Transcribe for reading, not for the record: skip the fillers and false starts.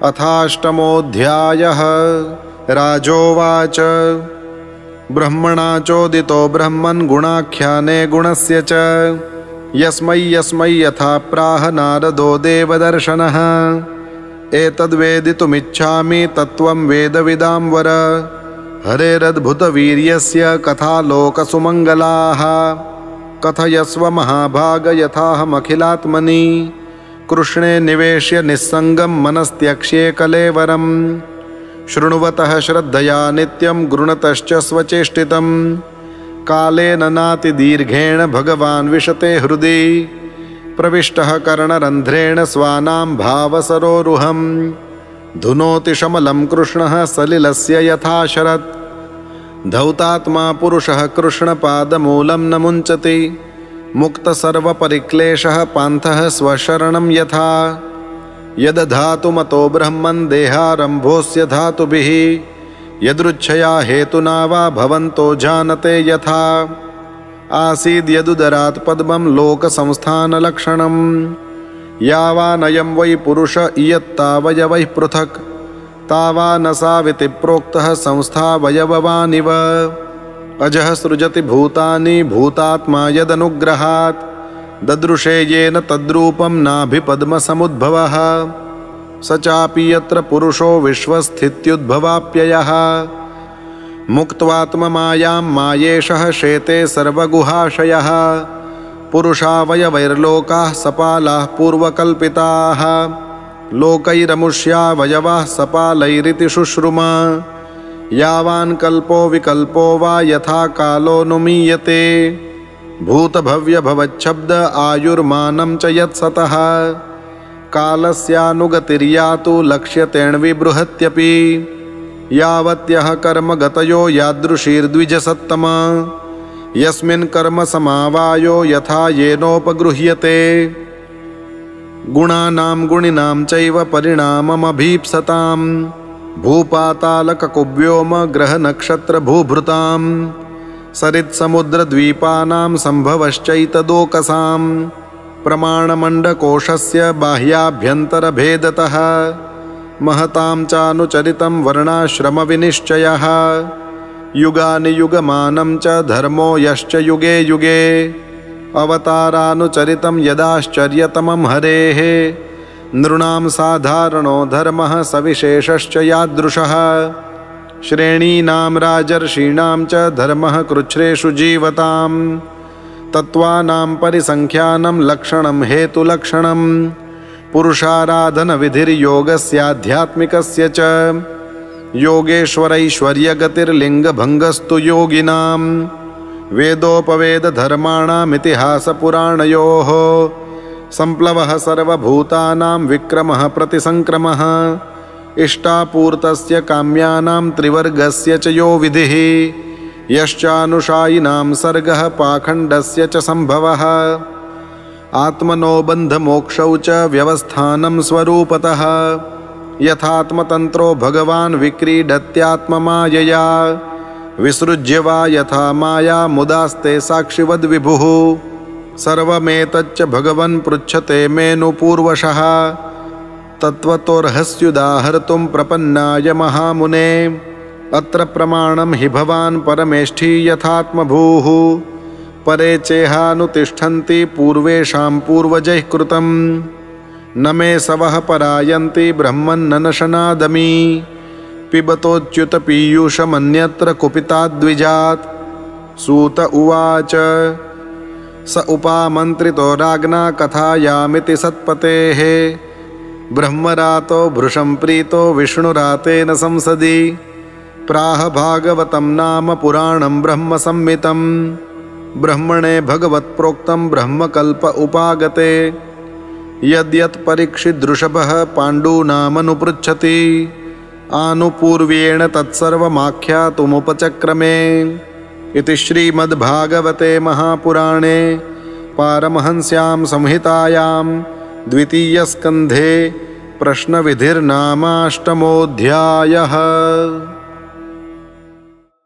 अथाष्टमोऽध्यायः। राजोवाच ब्रह्मणा चोदितो ब्रह्मन् गुणाख्याने गुणस्य च यस्मै यस्मै यथा प्राह नारदो देवदर्शनः एतद्वेदितुमिच्छामि तत्त्वं वेदविदां वर हरेरद्भुतवीर्यस्य कथालोकसुमङ्गलाः कथयस्व महाभाग यथाहमखिलात्मनि कृष्णे निवेश्य निस्सङ्गं मनस्त्यक्ष्ये कलेवरं शृण्वतः श्रद्धया नित्यं गृणतश्च स्वचेष्टितं कालेन नातिदीर्घेण भगवान् विशते हृदि प्रविष्टः कर्णरन्ध्रेण स्वानां भावसरोरुहं धुनोति शमलं कृष्णः सलिलस्य यथा शरत् धौतात्मा पुरुषः कृष्णपादमूलं न मुञ्चति मुक्तसर्वपरिक्लेशः पान्थः स्वशरणं यथा यदधातुमतो ब्रह्मन् देहारम्भोऽस्य धातुभिः यदृच्छया हेतुना वा भवन्तो जानते यथा आसीद्यदुदरात् पद्मं लोकसंस्थानलक्षणं यावानयं वै पुरुष इयत्तावयवैः पृथक् तावान साविति प्रोक्तः संस्थावयववानिव अजः सृजति भूतानि भूतात्मा यदनुग्रहात् ददृशे येन तद्रूपं नाभिपद्मसमुद्भवः स चापि यत्र पुरुषो विश्वस्थित्युद्भवाप्ययः मुक्त्वात्ममायां मायेशः शेते सर्वगुहाशयः पुरुषावयवैर्लोकाः सपालाः पूर्वकल्पिताः लोकैरमुष्यावयवाः सपालैरिति शुश्रुमा यावान् कल्पो विकल्पो वा यथा कालोऽनुमीयते भूतभव्यभवच्छब्द आयुर्मानं च यत्सतः कालस्यानुगतिर्यातु लक्ष्यतेऽण्विबृहत्यपि यावत्यः कर्मगतयो यादृशीर्द्विजसत्तमा यस्मिन् कर्म समावायो यथा येनोपगृह्यते गुणानां गुणिनां चैव परिणाममभीप्सतां भूपातालककुव्योम ग्रहनक्षत्रभूभृतां सरित्समुद्रद्वीपानां सम्भवश्चैतदोकसां प्रमाणमण्डकोशस्य बाह्याभ्यन्तरभेदतः महतां चानुचरितं वर्णाश्रमविनिश्चयः युगानि युगमानं च धर्मो यश्च युगे युगे अवतारानुचरितं यदाश्चर्यतमं हरेः नृणां साधारणो धर्मः सविशेषश्च यादृशः श्रेणीनां राजर्षीणां च धर्मः कृच्छ्रेषु जीवतां तत्त्वानां परिसङ्ख्यानं लक्षणं हेतुलक्षणं पुरुषाराधनविधिर्योगस्याध्यात्मिकस्य च योगेश्वरैश्वर्यगतिर्लिङ्गभङ्गस्तु योगिनां वेदोपवेदधर्माणामितिहासपुराणयोः सम्प्लवः सर्वभूतानां विक्रमः प्रतिसङ्क्रमः इष्टापूर्तस्य काम्यानां त्रिवर्गस्य च यो विधिः यश्चानुशायिनां सर्गः पाखण्डस्य च सम्भवः आत्मनो बन्धमोक्षौ च व्यवस्थानं स्वरूपतः यथात्मतन्त्रो भगवान् विक्रीडत्यात्ममायया विसृज्य वा यथा माया मुदास्ते साक्षिवद्विभुः सर्वमेतच्च भगवन् पृच्छते मेनु पूर्वशः तत्त्वतोऽर्हस्युदाहर्तुं प्रपन्नाय महामुने अत्र प्रमाणं हि भवान् परमेष्ठी यथात्मभूः परे चेहानुतिष्ठन्ति पूर्वेषां पूर्वजैः कृतं न मे सवः परायन्ति ब्रह्मन्ननशनादमी पिबतोच्युतपीयूषमन्यत्र कुपिताद्विजात् सूत उवाच स उपामन्त्रितो राज्ञा कथायामिति सत्पतेः ब्रह्मरातो भृशं प्रीतो विष्णुरातेन संसदि प्राह भागवतं नाम पुराणं ब्रह्मसंहितं ब्रह्मणे भगवत्प्रोक्तं ब्रह्मकल्प उपागते यद्यत् परीक्षिदृषभः पाण्डूनामनुपृच्छति आनुपूर्व्येण तत्सर्वमाख्यातुमुपचक्रमे इति श्रीमद्भागवते महापुराणे पारमहंस्यां संहितायां द्वितीयस्कन्धे प्रश्नविधिर्नामाष्टमोऽध्यायः।